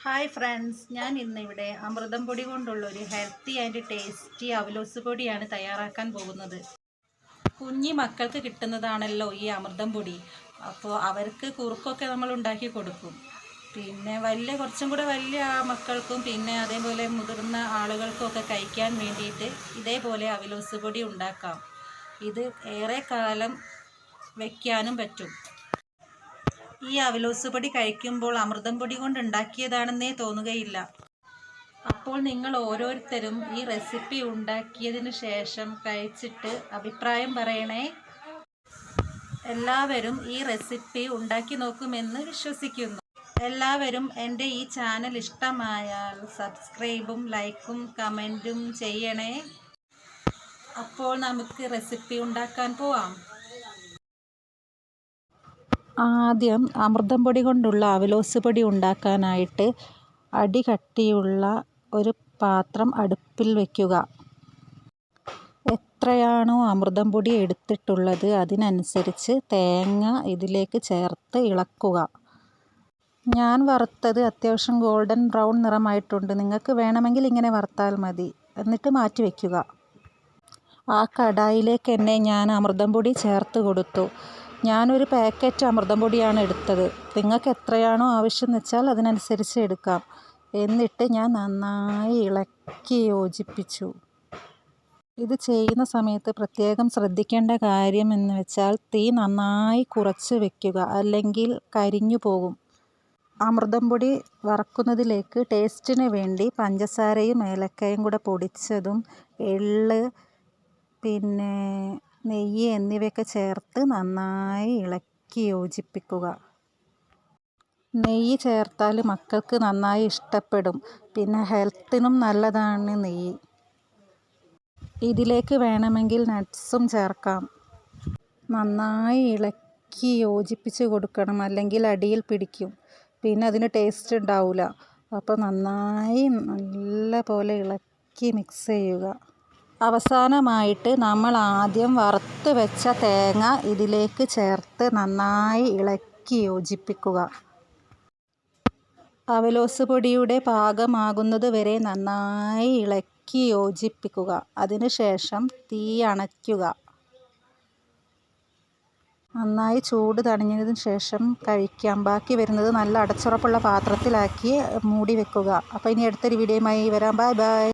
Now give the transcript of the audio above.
Hi friends, ഞാൻ ഇന്നിവിടെ അമൃതം പൊടി കൊണ്ടുള്ളൊരു ഹെൽത്തി ആൻഡ് ടേസ്റ്റി അവലോസ് പൊടിയാണ് തയ്യാറാക്കാൻ പോകുന്നത്. കുഞ്ഞി മക്കൾക്ക് കിട്ടുന്നതാണല്ലോ ഈ അമൃതം പൊടി. അപ്പോൾ അവർക്ക് കുറുക്കൊക്കെ നമ്മൾ ഉണ്ടാക്കി കൊടുക്കും. പിന്നെ കുറച്ചും കൂടെ വലിയ മക്കൾക്കും പിന്നെ അതേപോലെ മുതിർന്ന ആളുകൾക്കൊക്കെ കഴിക്കാൻ വേണ്ടിയിട്ട് ഇതേപോലെ അവലോസ് പൊടി ഉണ്ടാക്കാം. ഇത് ഏറെ കാലം വയ്ക്കാനും പറ്റും. ഈ അവലോസ് പൊടി കഴിക്കുമ്പോൾ അമൃതം പൊടി കൊണ്ട് ഉണ്ടാക്കിയതാണെന്നേ തോന്നുകയില്ല. അപ്പോൾ നിങ്ങൾ ഓരോരുത്തരും ഈ റെസിപ്പി ഉണ്ടാക്കിയതിന് ശേഷം കഴിച്ചിട്ട് അഭിപ്രായം പറയണേ. എല്ലാവരും ഈ റെസിപ്പി ഉണ്ടാക്കി നോക്കുമെന്ന് വിശ്വസിക്കുന്നു. എല്ലാവരും എൻ്റെ ഈ ചാനൽ ഇഷ്ടമായാൽ സബ്സ്ക്രൈബും ലൈക്കും കമൻറ്റും ചെയ്യണേ. അപ്പോൾ നമുക്ക് റെസിപ്പി ഉണ്ടാക്കാൻ പോവാം. ആദ്യം അമൃതം പൊടി കൊണ്ടുള്ള അവലോസ് പൊടി ഉണ്ടാക്കാനായിട്ട് അടികട്ടിയുള്ള ഒരു പാത്രം അടുപ്പിൽ വയ്ക്കുക. എത്രയാണോ അമൃതം പൊടി എടുത്തിട്ടുള്ളത് അതിനനുസരിച്ച് തേങ്ങ ഇതിലേക്ക് ചേർത്ത് ഇളക്കുക. ഞാൻ വറുത്തത് അത്യാവശ്യം ഗോൾഡൻ ബ്രൗൺ നിറമായിട്ടുണ്ട്. നിങ്ങൾക്ക് വേണമെങ്കിൽ ഇങ്ങനെ വറുത്താൽ മതി. എന്നിട്ട് മാറ്റി വയ്ക്കുക. ആ കടായിലേക്ക് തന്നെ ഞാൻ അമൃതം പൊടി ചേർത്ത് കൊടുത്തു. ഞാനൊരു പാക്കറ്റ് അമൃതം പൊടിയാണ് എടുത്തത്. നിങ്ങൾക്ക് എത്രയാണോ ആവശ്യം എന്ന് വെച്ചാൽ അതിനനുസരിച്ച് എടുക്കാം. എന്നിട്ട് ഞാൻ നന്നായി ഇളക്കി യോജിപ്പിച്ചു. ഇത് ചെയ്യുന്ന സമയത്ത് പ്രത്യേകം ശ്രദ്ധിക്കേണ്ട കാര്യം എന്ന് വെച്ചാൽ തീ നന്നായി കുറച്ച് വെക്കുക, അല്ലെങ്കിൽ കരിഞ്ഞു പോകും. അമൃതം പൊടി വറക്കുന്നതിലേക്ക് ടേസ്റ്റിന് വേണ്ടി പഞ്ചസാരയും ഏലക്കയും കൂടെ പൊടിച്ചതും എള്ള് പിന്നെ നെയ്യ് എന്നിവയൊക്കെ ചേർത്ത് നന്നായി ഇളക്കി യോജിപ്പിക്കുക. നെയ്യ് ചേർത്താൽ മക്കൾക്ക് നന്നായി ഇഷ്ടപ്പെടും. പിന്നെ ഹെൽത്തിനും നല്ലതാണ് നെയ്യ്. ഇതിലേക്ക് വേണമെങ്കിൽ നട്ട്സും ചേർക്കാം. നന്നായി ഇളക്കി യോജിപ്പിച്ച് കൊടുക്കണം, അല്ലെങ്കിൽ അടിയിൽ പിടിക്കും. പിന്നെ അതിന് ടേസ്റ്റ് ഉണ്ടാവില്ല. അപ്പോൾ നന്നായി നല്ല പോലെ ഇളക്കി മിക്സ് ചെയ്യുക. അവസാനമായിട്ട് നമ്മൾ ആദ്യം വറുത്ത് വെച്ച തേങ്ങ ഇതിലേക്ക് ചേർത്ത് നന്നായി ഇളക്കി യോജിപ്പിക്കുക. അവലോസ് പൊടിയുടെ പാകമാകുന്നത് വരെ നന്നായി ഇളക്കി യോജിപ്പിക്കുക. അതിനുശേഷം തീ അണയ്ക്കുക. നന്നായി ചൂട് തണിഞ്ഞതിന് ശേഷം കഴിക്കാം. ബാക്കി വരുന്നത് നല്ല അടച്ചുറപ്പുള്ള പാത്രത്തിലാക്കി മൂടി വെക്കുക. അപ്പോൾ ഇനി അടുത്തൊരു വീഡിയോയുമായി വരാം. Bye bye.